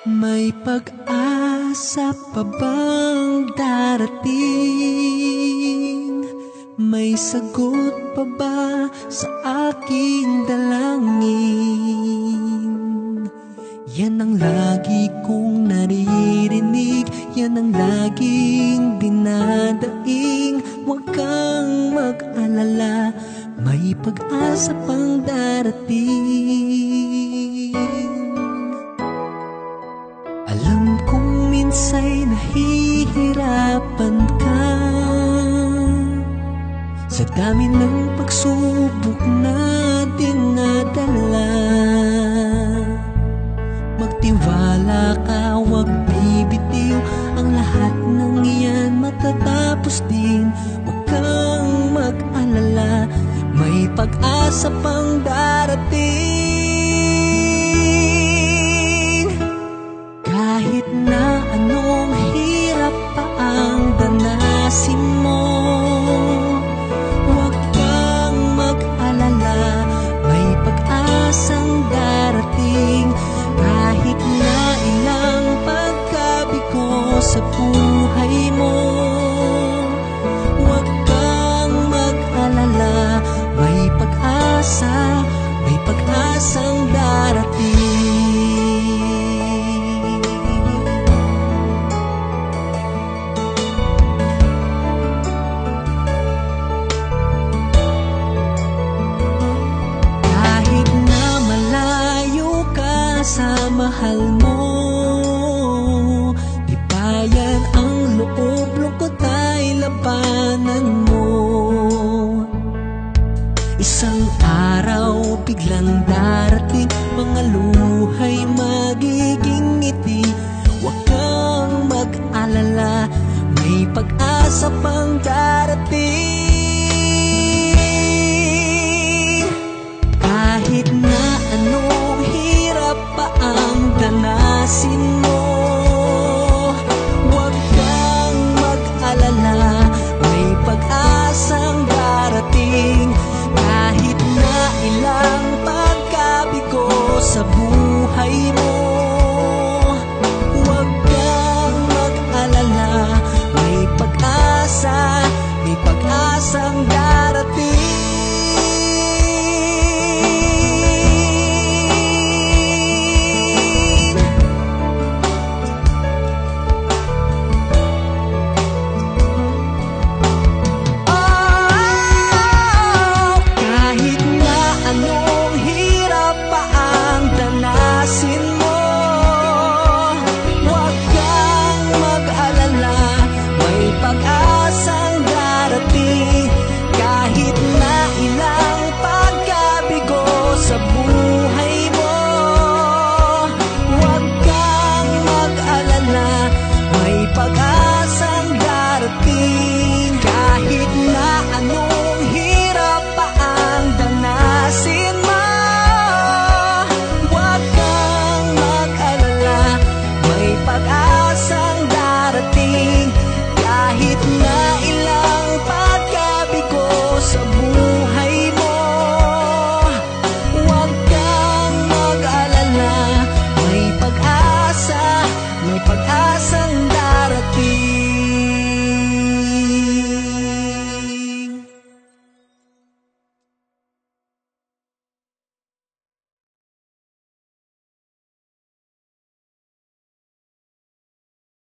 May pag-asa pa bang darating? May sagot pa ba sa aking dalangin? Yan ang lagi kong naririnig, yan ang laging dinadaing. Huwag kang mag-alala, may pag-asa pang darating. Alam kong minsa'y nahihirapan ka sa dami ng pagsubok na dinadala. Magtiwala ka, huwag bibitiw, ang lahat ng iyan matatapos din. Huwag kang mag-alala, may pag-asa pang darating. Kahit na anong hirap pa ang danasin mo, huwag kang mag-alala, may pag-asang darating. Kahit na ilang pagkabigo sa buhay mo, huwag kang mag-alala, may pag-asa, may pag-asang darating. Sa mahal mo, di bayan ang loob, lungkot ay labanan mo. Isang araw biglang darating, mga luhay magiging ngiti. Huwag kang mag-alala, may pag-asa pang darating. Kahit na anong hirap pa ang danasin mo, huwag kang mag-alala, may pag-asang darating. Kahit na ilang pagkabigo sa buhay mo, huwag kang mag-alala, may pag-asa, may pag-asang darating.